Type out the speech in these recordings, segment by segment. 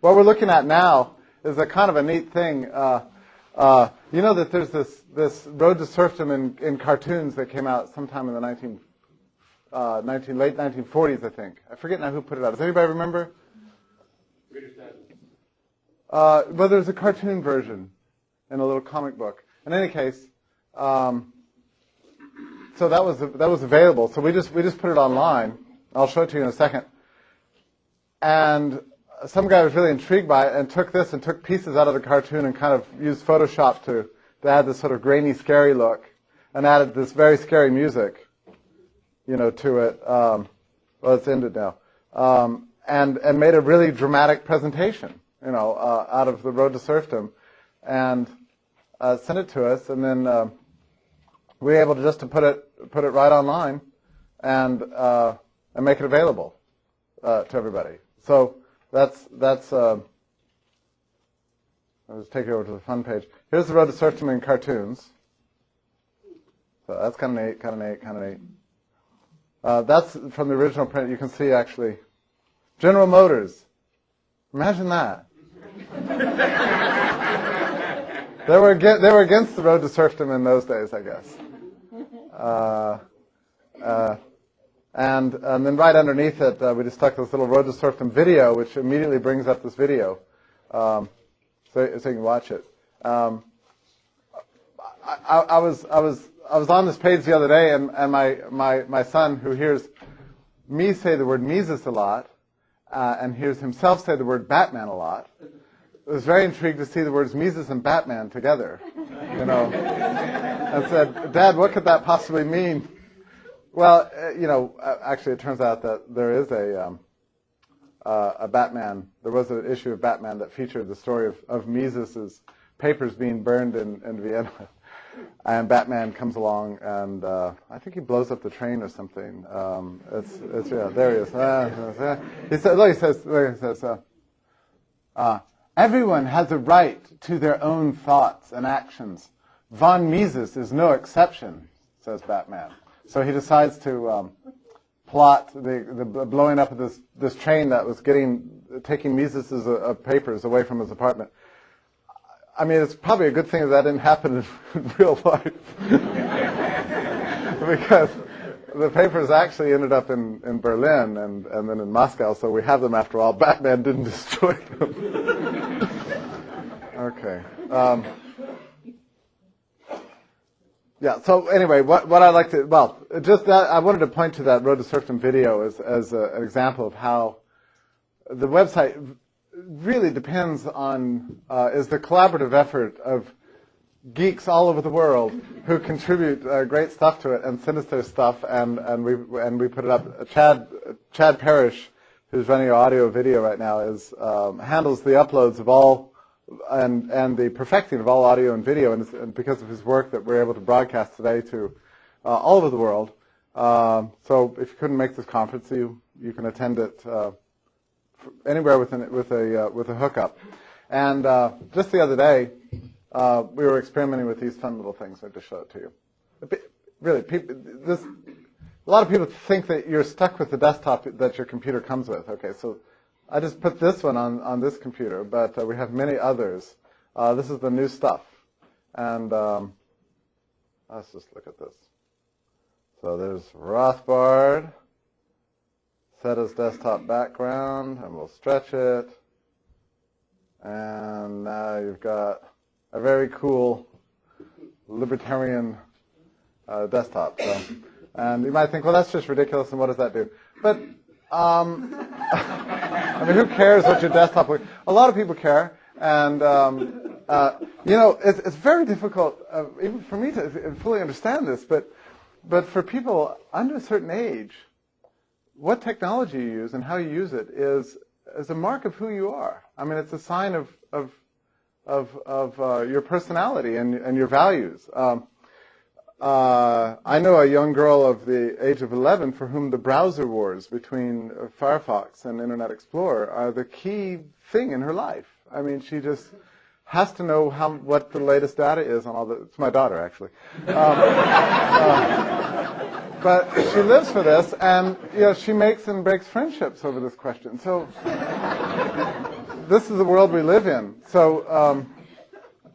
what we're looking at now is a kind of a neat thing. You know that there's this Road to Serfdom in cartoons that came out sometime in the late 1940s, I think. I forget now who put it out. Does anybody remember? Well, there's a cartoon version in a little comic book. In any case, so that was available. So we just put it online. I'll show it to you in a second. And some guy was really intrigued by it and took this and took pieces out of the cartoon and kind of used Photoshop to add this sort of grainy, scary look, and added this very scary music, to it. Well, it's ended now. And made a really dramatic presentation, out of the Road to Serfdom, and sent it to us, and then we were able to just to put it right online and make it available to everybody. So that's I'll just take you over to the fun page. Here's the Road to Serfdom in cartoons. So that's kind of neat. That's from the original print. You can see actually General Motors. Imagine that. They were against the Road to Serfdom in those days, I guess. And then right underneath it, we just stuck this little Road to Serfdom video, which immediately brings up this video, so you can watch it. I was on this page the other day, and my son, who hears me say the word Mises a lot, and hears himself say the word Batman a lot, was very intrigued to see the words Mises and Batman together, and said, "Dad, what could that possibly mean?" Well, actually, it turns out that there is a Batman. There was an issue of Batman that featured the story of Mises's papers being burned in Vienna, and Batman comes along, and I think he blows up the train or something. There he is. He says, everyone has a right to their own thoughts and actions. Von Mises is no exception, says Batman. So he decides to plot the blowing up of this train that was taking Mises's papers away from his apartment. I mean, it's probably a good thing that didn't happen in real life, because the papers actually ended up in Berlin and then in Moscow. So we have them after all. Batman didn't destroy them. Okay. Yeah, so anyway, what I'd like to, just that, I wanted to point to that Road to Serfdom video as an example of how the website really depends on, is the collaborative effort of geeks all over the world who contribute great stuff to it and send us their stuff, and we put it up. Chad Parrish, who's running our audio video right now, handles the uploads of all and the perfecting of all audio and video, and because of his work that we're able to broadcast today to all over the world. So if you couldn't make this conference, you can attend it anywhere with a hookup. And just the other day, we were experimenting with these fun little things. I just show it to you. Really, a lot of people think that you're stuck with the desktop that your computer comes with. Okay, so I just put this one on this computer, but we have many others. This is the new stuff. And let's just look at this. So there's Rothbard, set as desktop background, and we'll stretch it. And now you've got a very cool libertarian desktop. So, and you might think, well, that's just ridiculous, and what does that do? But I mean, who cares what your desktop looks like? A lot of people care, and it's very difficult, even for me to fully understand this. But for people under a certain age, what technology you use and how you use it is a mark of who you are. I mean, it's a sign of your personality and your values. I know a young girl of the age of 11 for whom the browser wars between Firefox and Internet Explorer are the key thing in her life. I mean, she just has to know what the latest data is on all the. It's my daughter, actually. But she lives for this, and she makes and breaks friendships over this question. So this is the world we live in. So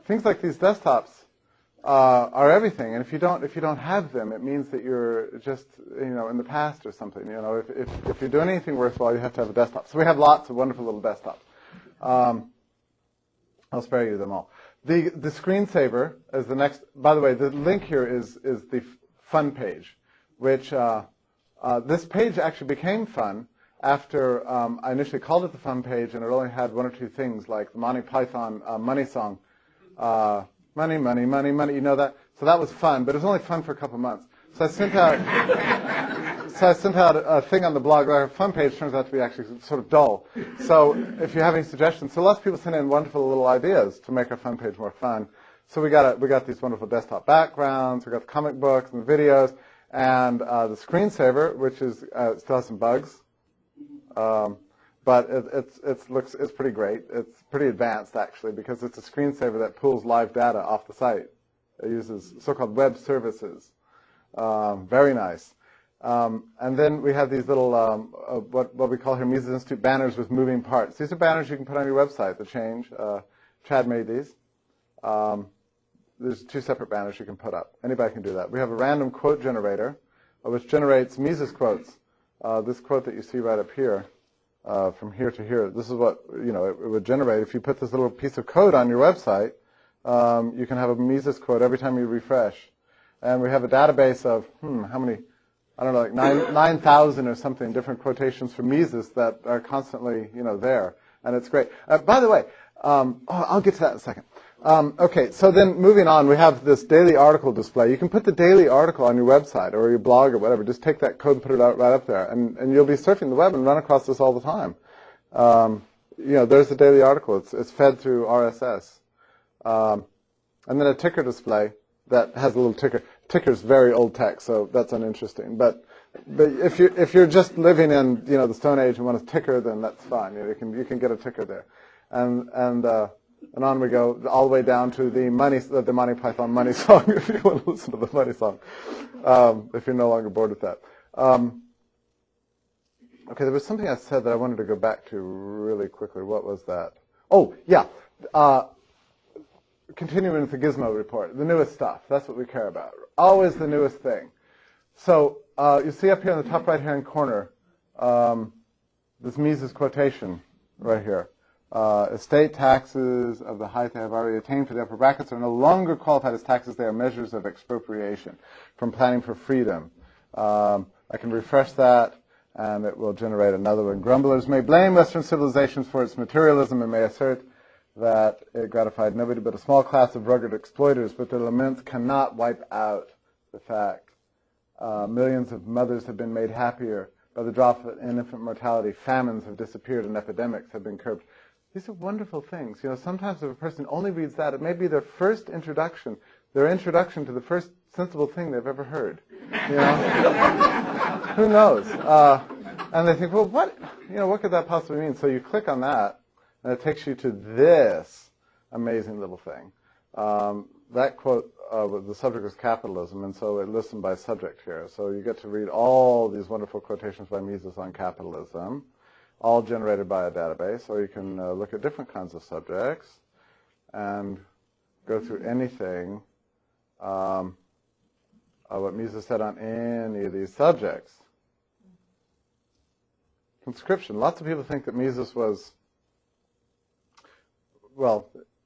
things like these desktops are everything, and if you don't have them, it means that you're just in the past or something. If you're doing anything worthwhile, you have to have a desktop. So we have lots of wonderful little desktops. I'll spare you them all. The screensaver is the next. By the way, the link here is the fun page, which this page actually became fun after I initially called it the fun page, and it only had one or two things like the Monty Python money song. Money, money, money, money, you know that? So that was fun, but it was only fun for a couple months. So I sent out a thing on the blog. Our fun page turns out to be actually sort of dull. So if you have any suggestions, so lots of people send in wonderful little ideas to make our fun page more fun. So we got these wonderful desktop backgrounds, we got the comic books and the videos, and the screensaver, which is still has some bugs. But it's pretty great. It's pretty advanced, actually, because it's a screensaver that pulls live data off the site. It uses so-called web services. Very nice. And then we have these little, what we call here Mises Institute banners with moving parts. These are banners you can put on your website that change. Chad made these. There's two separate banners you can put up. Anybody can do that. We have a random quote generator, which generates Mises quotes. This quote that you see right up here. From here to here. This is what it would generate. If you put this little piece of code on your website, you can have a Mises quote every time you refresh. And we have a database of how many? I don't know, like 9,000 or something different quotations from Mises that are constantly there, and it's great. By the way, I'll get to that in a second. Okay, so then moving on, we have this daily article display. You can put the daily article on your website or your blog or whatever. Just take that code and put it out right up there, and you'll be surfing the web and run across this all the time. There's the daily article. It's fed through RSS, and then a ticker display that has a little ticker. Ticker's very old text, so that's uninteresting. But if you're just living in the Stone Age and want a ticker, then that's fine. You can get a ticker there, and on we go, all the way down to the Monty Python money song, if you want to listen to the money song, if you're no longer bored with that. Okay, there was something I said that I wanted to go back to really quickly. What was that? Oh, yeah. Continuing with the Gizmo report, the newest stuff. That's what we care about. Always the newest thing. So you see up here in the top right-hand corner this Mises quotation right here. Estate taxes of the height they have already attained for the upper brackets are no longer qualified as taxes. They are measures of expropriation from planning for freedom. I can refresh that, and it will generate another one. Grumblers may blame Western civilizations for its materialism and may assert that it gratified nobody but a small class of rugged exploiters, but their laments cannot wipe out the fact millions of mothers have been made happier by the drop in infant mortality. Famines have disappeared and epidemics have been curbed. These are wonderful things. Sometimes if a person only reads that, it may be their first introduction, their introduction to the first sensible thing they've ever heard. Who knows? And they think, well, what could that possibly mean? So you click on that, and it takes you to this amazing little thing. That quote, the subject was capitalism, and so it lists them by subject here. So you get to read all these wonderful quotations by Mises on capitalism, all generated by a database, or you can look at different kinds of subjects and go through anything, what Mises said on any of these subjects. Conscription. Lots of people think that Mises was,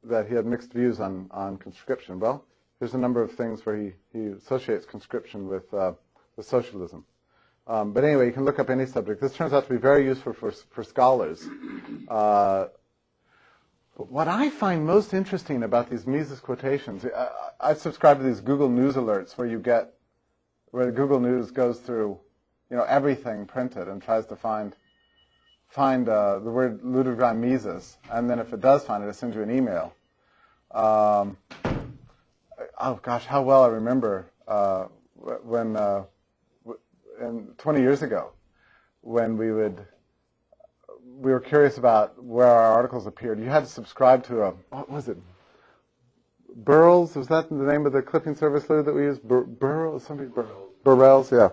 that he had mixed views on conscription. Well, here's a number of things where he associates conscription with socialism. But anyway, you can look up any subject. This turns out to be very useful for scholars. But what I find most interesting about these Mises quotations, I subscribe to these Google News alerts where Google News goes through, everything printed and tries to find the word Ludwig von Mises, and then if it does find it, it sends you an email. Oh gosh, how well I remember when. 20 years ago, when we were curious about where our articles appeared. You had to subscribe to what was it? Burls? Was that the name of the clipping service, Lou, that we used? Burls? Somebody Burls. Burrell's, yeah.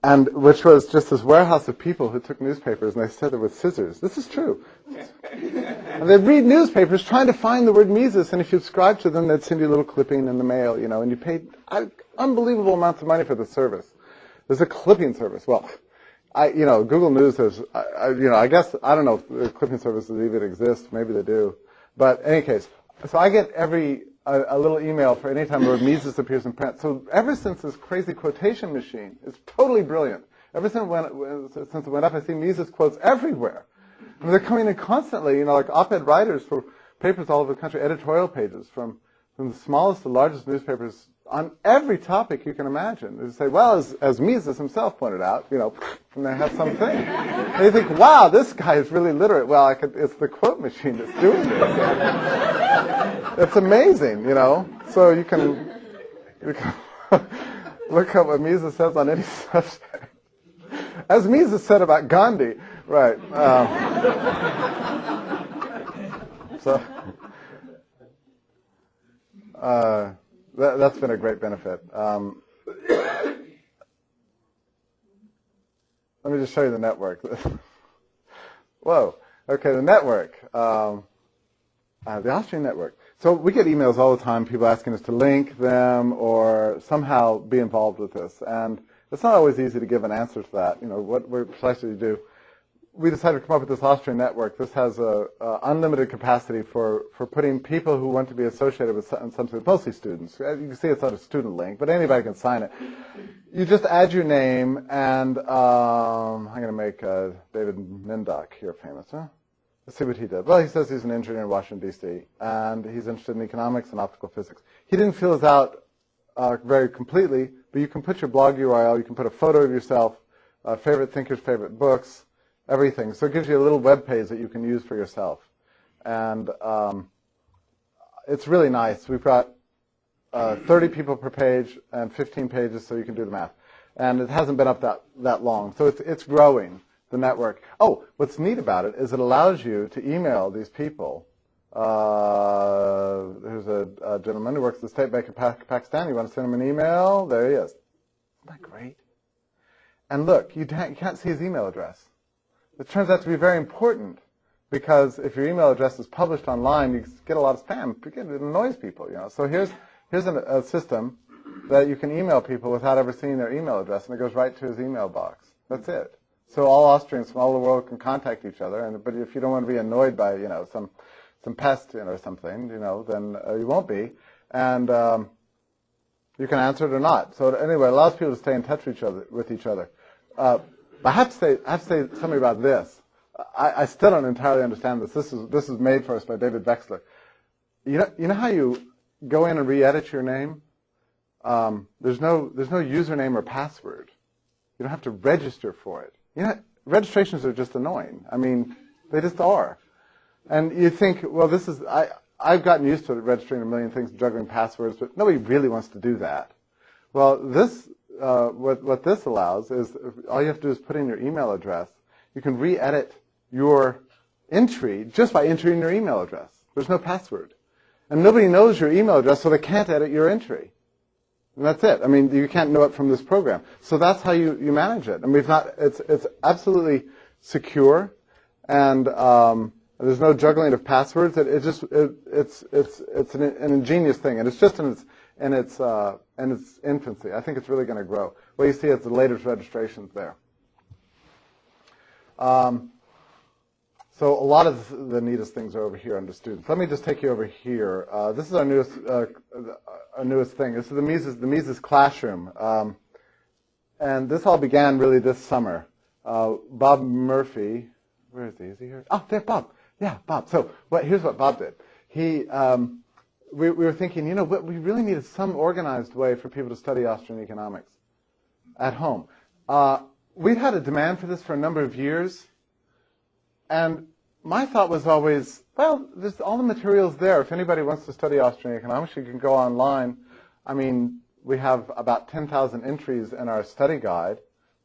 And which was just this warehouse of people who took newspapers and they said it with scissors. This is true. And they'd read newspapers trying to find the word Mises, and if you subscribe to them, they'd send you a little clipping in the mail, and you paid unbelievable amounts of money for the service. There's a clipping service. Well, Google News has, I guess, I don't know if the clipping services even exist. Maybe they do. But in any case, so I get a little email for any time the word Mises appears in print. So ever since this crazy quotation machine, it's totally brilliant. Ever since it went up, I see Mises quotes everywhere. I mean, they're coming in constantly, like op-ed writers for papers all over the country, editorial pages from the smallest to largest newspapers on every topic you can imagine. They say, well, as Mises himself pointed out, and they have something. And you think, wow, this guy is really literate. Well, it's the quote machine that's doing this. It's amazing, So you can look up what Mises says on any subject. As Mises said about Gandhi, right? That's been a great benefit. Let me just show you the network. Whoa. Okay, the network. The Austrian network. So we get emails all the time, people asking us to link them or somehow be involved with this. And it's not always easy to give an answer to that. What precisely to do. We decided to come up with this Austrian network. This has a unlimited capacity for putting people who want to be associated with something, mostly students. You can see it's not a student link, but anybody can sign it. You just add your name, and I'm going to make David Mindock here famous. Huh? Let's see what he did. Well, he says he's an engineer in Washington, D.C., and he's interested in economics and optical physics. He didn't fill this out very completely, but you can put your blog URL, you can put a photo of yourself, favorite thinkers, favorite books, everything. So it gives you a little web page that you can use for yourself. And it's really nice. We've got 30 people per page and 15 pages, so you can do the math. And it hasn't been up that long. So it's growing, the network. Oh, what's neat about it is it allows you to email these people. There's a gentleman who works at the State Bank of Pakistan. You want to send him an email? There he is. Isn't that great? And look, you can't see his email address. It turns out to be very important because if your email address is published online, you get a lot of spam. It annoys people, So here's a system that you can email people without ever seeing their email address, and it goes right to his email box. That's it. So all Austrians from all over the world can contact each other. But if you don't want to be annoyed by some pest or something, then you won't be, and you can answer it or not. So anyway, it allows people to stay in touch with each other. I have to say something about this. I still don't entirely understand this. This is made for us by David Wexler. You know how you go in and re-edit your name? There's no username or password. You don't have to register for it. Registrations are just annoying. I mean, they just are. And you think, well, I've gotten used to registering a million things, juggling passwords, but nobody really wants to do that. Well, what this allows is all you have to do is put in your email address. You can re-edit your entry just by entering your email address. There's no password. And nobody knows your email address, so they can't edit your entry. And that's it. I mean, you can't know it from this program. So that's how you manage it. And it's absolutely secure, and there's no juggling of passwords. It's an ingenious thing, and it's just in its infancy. I think it's really going to grow. What you see is the latest registrations there. So a lot of the neatest things are over here under students. Let me just take you over here. This is our newest thing. This is the Mises Classroom, and this all began really this summer. Bob Murphy, where is he? Is he here? Oh, there's Bob. Yeah, Bob. So here's what Bob did. We were thinking, what we really need is some organized way for people to study Austrian economics at home. We've had a demand for this for a number of years, and my thought was always, well, there's all the materials there. If anybody wants to study Austrian economics, you can go online. I mean, we have about 10,000 entries in our study guide.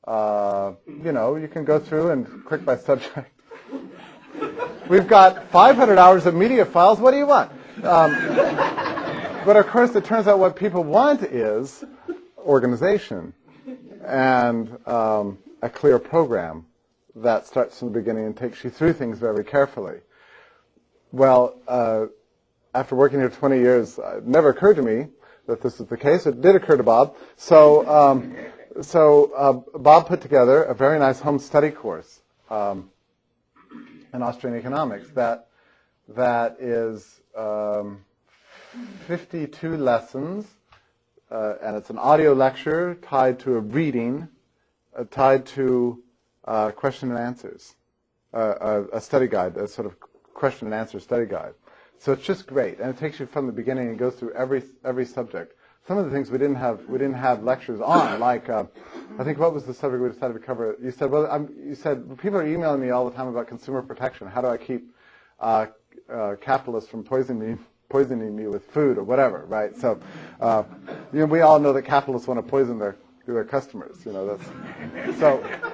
You can go through and click by subject. We've got 500 hours of media files. What do you want? But of course, it turns out what people want is organization. and a clear program that starts from the beginning and takes you through things very carefully. Well, after working here 20 years, it never occurred to me that this is the case. It did occur to Bob. So Bob put together a very nice home study course in Austrian economics that is 52 lessons, and it's an audio lecture tied to a reading, tied to question and answers, a study guide, a sort of question and answer study guide. So it's just great, and it takes you from the beginning and goes through every subject. Some of the things we didn't have lectures on, like I think what was the subject we decided to cover? You said, people are emailing me all the time about consumer protection. How do I keep capitalists from poisoning me with food or whatever, right? So we all know that capitalists want to poison their customers.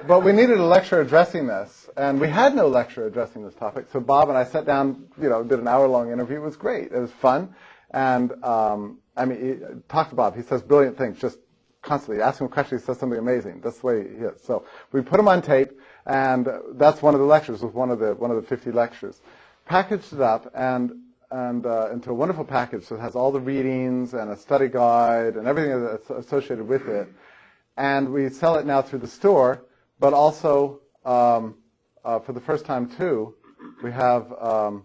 But we needed a lecture addressing this, and we had no lecture addressing this topic. So Bob and I sat down, did an hour-long interview. It was great. It was fun, and talk to Bob. He says brilliant things, just constantly. Ask him a question, he says something amazing. That's the way he is. So we put him on tape, and that's one of the lectures. Was one of the 50 lectures. Packaged it up and into a wonderful package that has all the readings and a study guide and everything that's associated with it. And we sell it now through the store, but also for the first time too, we have an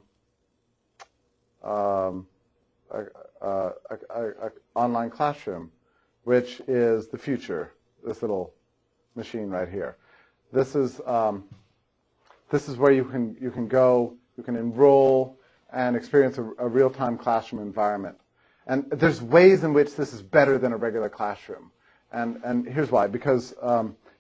online classroom, which is the future. This little machine right here. This is where you can go, you can enroll and experience a real-time classroom environment. And there's ways in which this is better than a regular classroom. And here's why. Because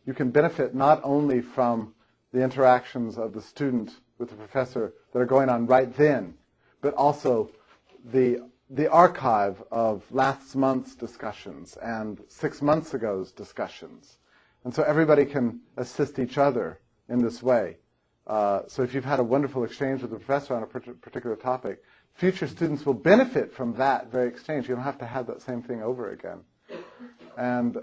you can benefit not only from the interactions of the student with the professor that are going on right then, but also the archive of last month's discussions and 6 months ago's discussions. And so everybody can assist each other in this way. So if you've had a wonderful exchange with the professor on a particular topic, future students will benefit from that very exchange. You don't have to have that same thing over again. And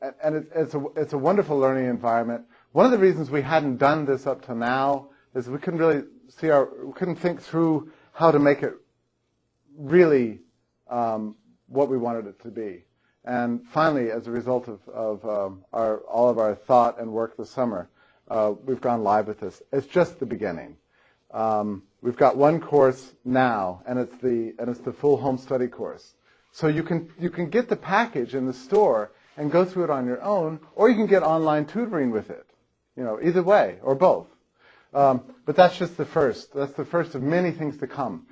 it's a wonderful learning environment. One of the reasons we hadn't done this up to now is we couldn't really we couldn't think through how to make it really what we wanted it to be. And finally, as a result of all of our thought and work this summer, we've gone live with this. It's just the beginning. We've got one course now, and it's the full home study course. So you can get the package in the store and go through it on your own, or you can get online tutoring with it. Either way, or both. But that's just the first. That's the first of many things to come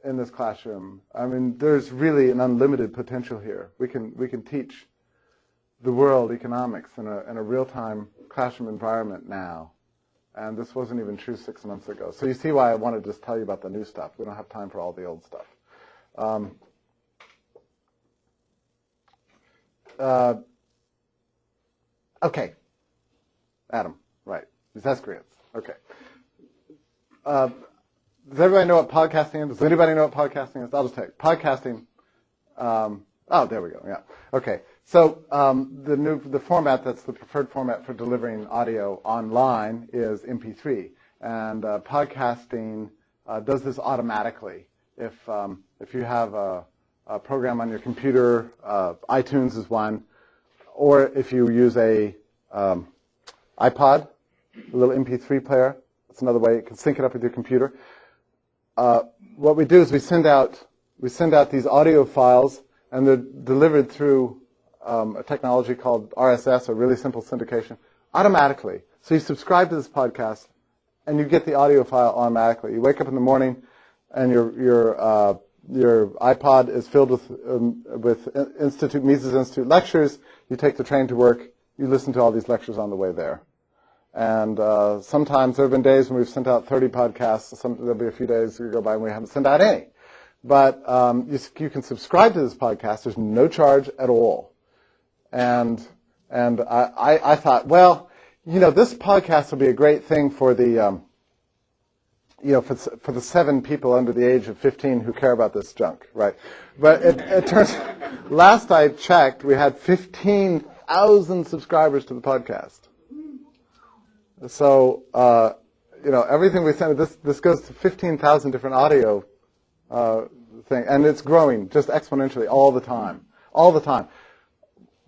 in this classroom. I mean, there's really an unlimited potential here. We can teach the world economics in a real-time classroom environment now. And this wasn't even true 6 months ago. So you see why I wanted to just tell you about the new stuff. We don't have time for all the old stuff. Okay. Adam, right. These Escreants. Okay. Does everybody know what podcasting is? Does anybody know what podcasting is? I'll just tell you. Podcasting, there we go. Yeah. Okay. So the format that's the preferred format for delivering audio online is MP3, and podcasting does this automatically. If you have a program on your computer, iTunes is one, or if you use a iPod, a little MP3 player, that's another way you can sync it up with your computer. What we do is we send out these audio files, and they're delivered through a technology called RSS, or really simple syndication, automatically. So you subscribe to this podcast, and you get the audio file automatically. You wake up in the morning, and your iPod is filled with Mises Institute lectures. You take the train to work. You listen to all these lectures on the way there. And sometimes there have been days when we've sent out 30 podcasts. There'll be a few days that go by and we haven't sent out any. But you can subscribe to this podcast. There's no charge at all. And I thought, well, this podcast will be a great thing for the for the 7 people under the age of 15 who care about this junk, right? But it turns, last I checked, we had 15,000 subscribers to the podcast. So, everything we send, this goes to 15,000 different audio thing, and it's growing just exponentially all the time. All the time.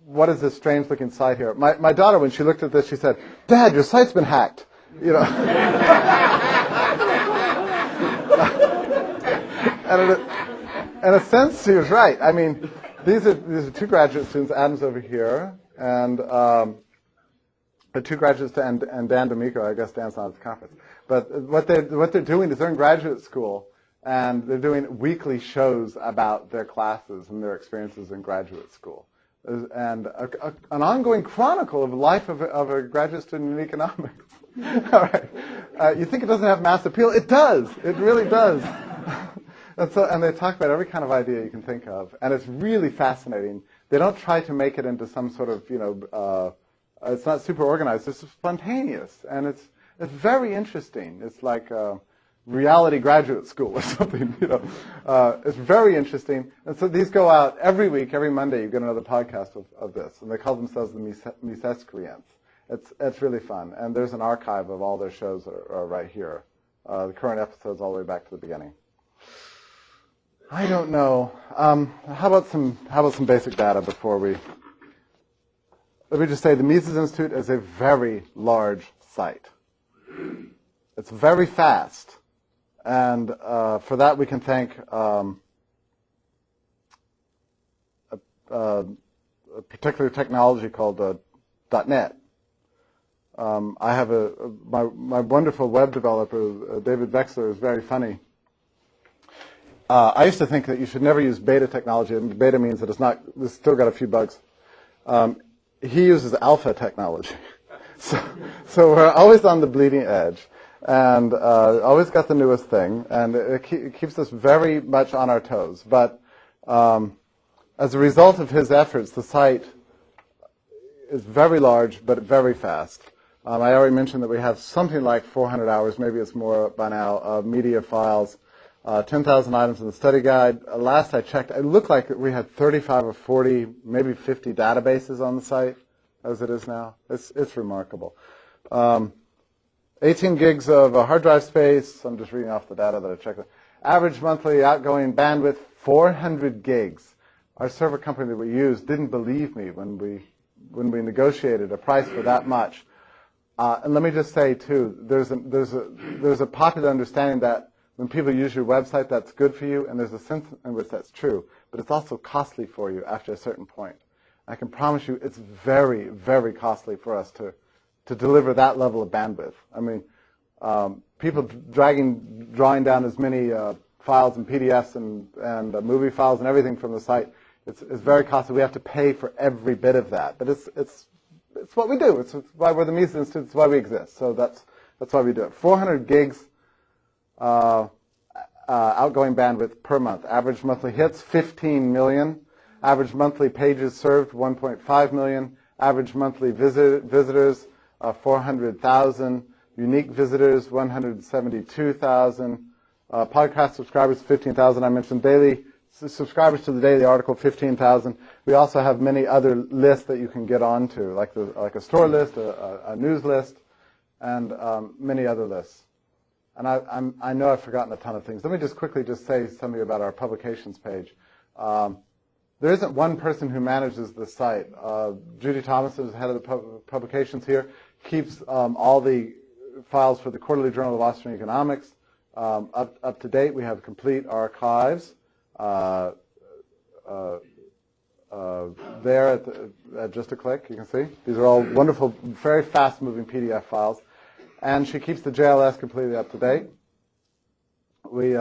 What is this strange-looking site here? My daughter, when she looked at this, she said, "Dad, your site's been hacked." And in a sense, she was right. I mean, these are 2 graduate students. Adam's over here, and the 2 graduates, and Dan D'Amico. I guess Dan's not at the conference. But what they're doing is they're in graduate school, and they're doing weekly shows about their classes and their experiences in graduate school, and an ongoing chronicle of the life of a graduate student in economics. All right. You think it doesn't have mass appeal? It does. It really does. And they talk about every kind of idea you can think of, and it's really fascinating. They don't try to make it into some sort of, it's not super organized. It's spontaneous, and it's very interesting. It's like reality graduate school or something. It's very interesting. And so these go out every week, every Monday. You get another podcast of this, and they call themselves the Misescreants. It's really fun, and there's an archive of all their shows are right here. The current episodes all the way back to the beginning. I don't know. How about some basic data before we? Let me just say the Mises Institute is a very large site. It's very fast, and for that we can thank a particular technology called .NET. I have my wonderful web developer, David Vexler, is very funny. I used to think that you should never use beta technology, and beta means that it's still got a few bugs. He uses alpha technology. So we're always on the bleeding edge, and always got the newest thing, and it keeps us very much on our toes. But as a result of his efforts, the site is very large, but very fast. I already mentioned that we have something like 400 hours, maybe it's more by now, of media files, 10,000 items in the study guide. Last I checked, it looked like we had 35 or 40, maybe 50 databases on the site, as it is now. It's remarkable. 18 gigs of hard drive space. I'm just reading off the data that I checked. Average monthly outgoing bandwidth, 400 gigs. Our server company that we used didn't believe me when we negotiated a price for that much. And let me just say too, there's a popular understanding that when people use your website, that's good for you, and there's a sense in which that's true, but it's also costly for you after a certain point. I can promise you it's very, very costly for us to deliver that level of bandwidth. I mean, people drawing down as many files and PDFs and movie files and everything from the site, it's very costly. We have to pay for every bit of that, but it's what we do. It's why we're the Mises Institute. It's why we exist. So that's why we do it. 400 gigs outgoing bandwidth per month. Average monthly hits, 15 million. Average monthly pages served, 1.5 million. Average monthly visitors, 400,000. Unique visitors, 172,000. Podcast subscribers, 15,000. I mentioned daily subscribers to the daily article, 15,000. We also have many other lists that you can get onto, like a store list, a news list, and many other lists. And I know I've forgotten a ton of things. Let me just quickly say something about our publications page. There isn't one person who manages the site. Judy Thomas is head of the publications here, keeps all the files for the Quarterly Journal of Austrian Economics up to date. We have complete archives there at just a click. You can see these are all wonderful, very fast-moving PDF files. And she keeps the JLS completely up to date. We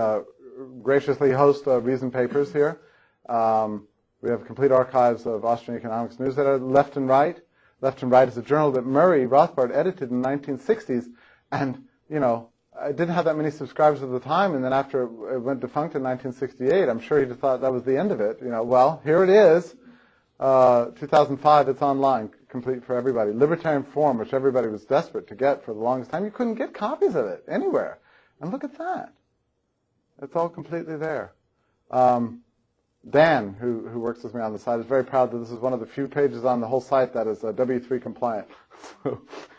graciously host Reason Papers here. We have complete archives of Austrian economics newsletter, Left and Right. Left and Right is a journal that Murray Rothbard edited in the 1960s. And, I didn't have that many subscribers at the time. And then after it went defunct in 1968, I'm sure he just thought that was the end of it. Well, here it is. 2005, it's online, complete for everybody. Libertarian Forum, which everybody was desperate to get for the longest time. You couldn't get copies of it anywhere. And look at that. It's all completely there. Dan, who works with me on the site, is very proud that this is one of the few pages on the whole site that is W3 compliant.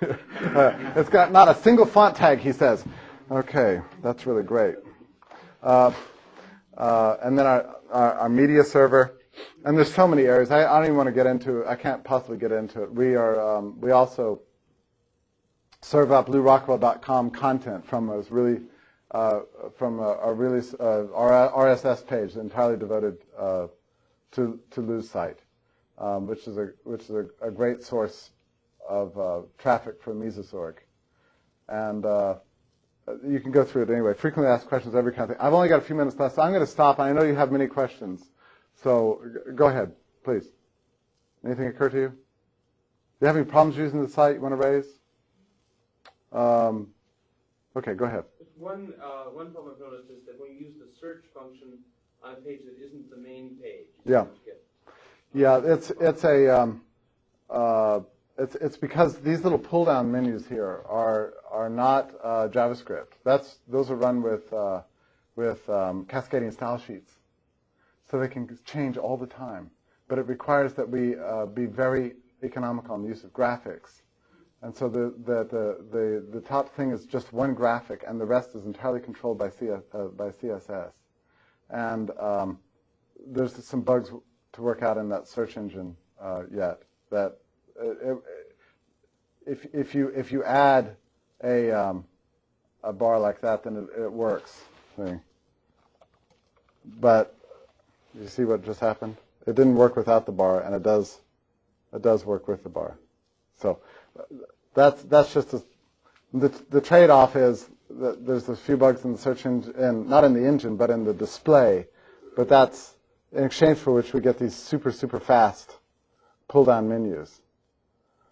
It's got not a single font tag, he says. Okay, that's really great. And then our media server. And there's so many areas. I don't even want to get into it. I can't possibly get into it. We also serve up BlueRockwell.com content from a really RSS page entirely devoted to Lou's site, which is a great source of traffic for Mises.org. And you can go through it anyway. Frequently asked questions, every kind of thing. I've only got a few minutes left, so I'm going to stop. And I know you have many questions. So go ahead, please. Anything occur to you? Do you have any problems using the site you want to raise? Okay, go ahead. One problem I've noticed is that when you use the search function on a page that isn't the main page, it's because these little pull-down menus here are not JavaScript. Those are run with cascading style sheets. So they can change all the time. But it requires that we be very economical in the use of graphics. And so the top thing is just one graphic, and the rest is entirely controlled by CSS. And there's some bugs to work out in that search engine yet. That if you add a bar like that, then it works. See? But you see what just happened? It didn't work without the bar, and it does work with the bar. So that's just the trade-off is that there's a few bugs in the search engine, not in the engine, but in the display. But that's in exchange for which we get these super fast pull-down menus.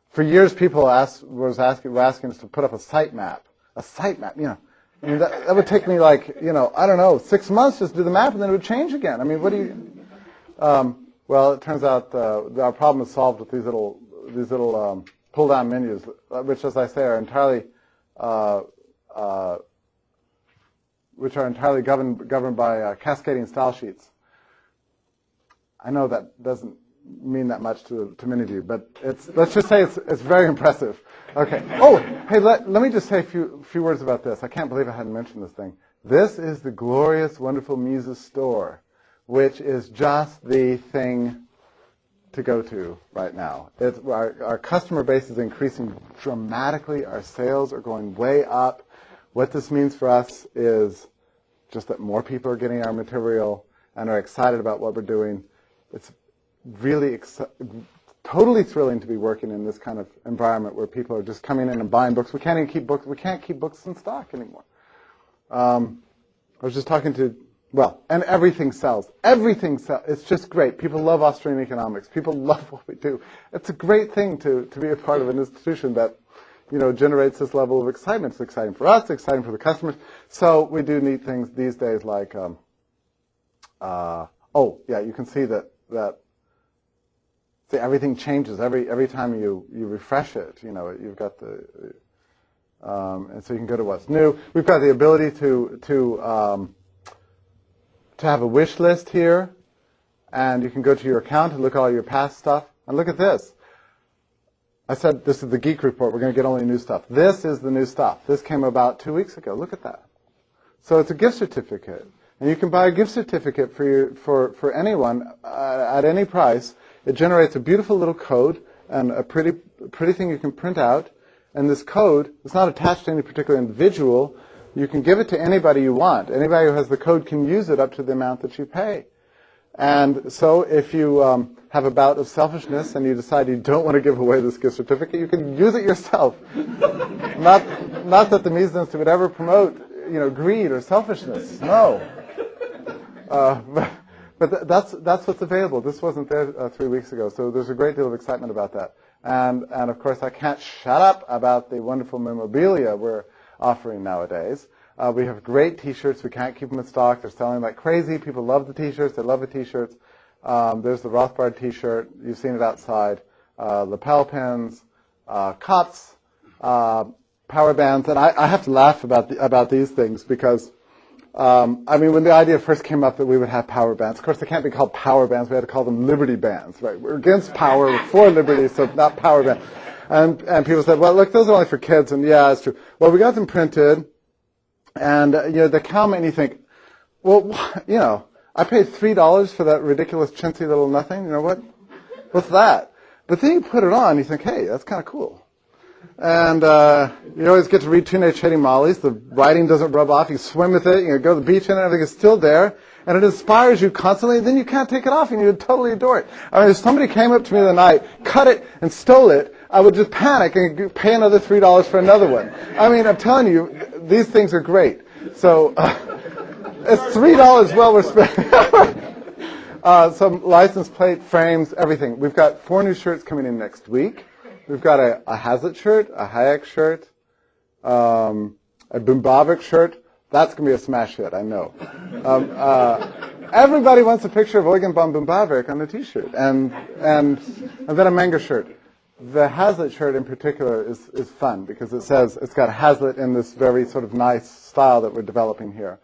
For years, people were asking us to put up a sitemap. A sitemap, you know. I mean, that would take me like, I don't know, 6 months just to do the map, and then it would change again. I mean, what do you? Well, it turns out our problem is solved with these little pull-down menus, which, as I say, are entirely governed by cascading style sheets. I know that doesn't mean that much to many of you, but let's just say it's very impressive. Okay. Oh, hey, let me just say a few words about this. I can't believe I hadn't mentioned this thing. This is the glorious, wonderful Mises store, which is just the thing to go to right now. Our customer base is increasing dramatically. Our sales are going way up. What this means for us is just that more people are getting our material and are excited about what we're doing. It's really totally thrilling to be working in this kind of environment where people are just coming in and buying books. We can't even keep books. We can't keep books in stock anymore. I was just talking to, and everything sells. Everything sells. It's just great. People love Austrian economics. People love what we do. It's a great thing to be a part of an institution that, generates this level of excitement. It's exciting for us. It's exciting for the customers. So we do neat things these days like, you can see that everything changes every time you refresh it. You've got and so you can go to what's new. We've got the ability to have a wish list here, and you can go to your account and look at all your past stuff. And look at this. I said this is the Geek Report. We're going to get only new stuff. This is the new stuff. This came about 2 weeks ago. Look at that. So it's a gift certificate, and you can buy a gift certificate for anyone at any price. It generates a beautiful little code and a pretty thing you can print out. And this code is not attached to any particular individual. You can give it to anybody you want. Anybody who has the code can use it up to the amount that you pay. And so if you have a bout of selfishness and you decide you don't want to give away this gift certificate, you can use it yourself. Not that the Mises Institute would ever promote, greed or selfishness. No. But that's what's available. This wasn't there 3 weeks ago, so there's a great deal of excitement about that. And of course, I can't shut up about the wonderful memorabilia we're offering nowadays. We have great T-shirts. We can't keep them in stock. They're selling like crazy. People love the T-shirts. They love the T-shirts. There's the Rothbard T-shirt. You've seen it outside. Lapel pins, cups, power bands, and I have to laugh about these things because, I mean, when the idea first came up that we would have power bands, of course they can't be called power bands, we had to call them liberty bands, right? We're against power, we're for liberty, so not power bands. And people said, well, look, those are only for kids, and yeah, it's true. Well, we got them printed, and, they come and you think, well, I paid $3 for that ridiculous chintzy little nothing, what's that? But then you put it on, you think, hey, that's kind of cool. And you always get to read Teenage Hating Mollies. The writing doesn't rub off. You swim with it. You go to the beach in it. Everything is still there. And it inspires you constantly. And then you can't take it off, and you totally adore it. I mean, if somebody came up to me the night, cut it, and stole it, I would just panic and pay another $3 for another one. I mean, I'm telling you, these things are great. So it's $3 well worth spending. Some license plate, frames, everything. We've got 4 new shirts coming in next week. We've got a Hazlitt shirt, a Hayek shirt, a Bumbavic shirt. That's going to be a smash hit, I know. Everybody wants a picture of Eugen von Bumbavic on the T-shirt, and then a manga shirt. The Hazlitt shirt in particular is fun because it's got Hazlitt in this very sort of nice style that we're developing here.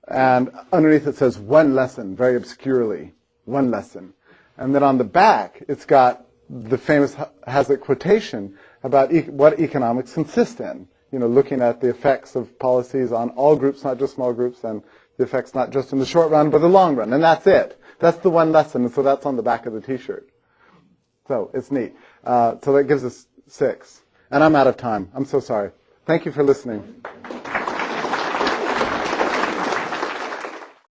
And underneath it says, one lesson, very obscurely, one lesson. And then on the back, it's got the famous Hazlitt quotation about what economics consist in. Looking at the effects of policies on all groups, not just small groups, and the effects not just in the short run, but the long run. And that's it. That's the one lesson, and so that's on the back of the T-shirt. So it's neat. So that gives us 6. And I'm out of time. I'm so sorry. Thank you for listening.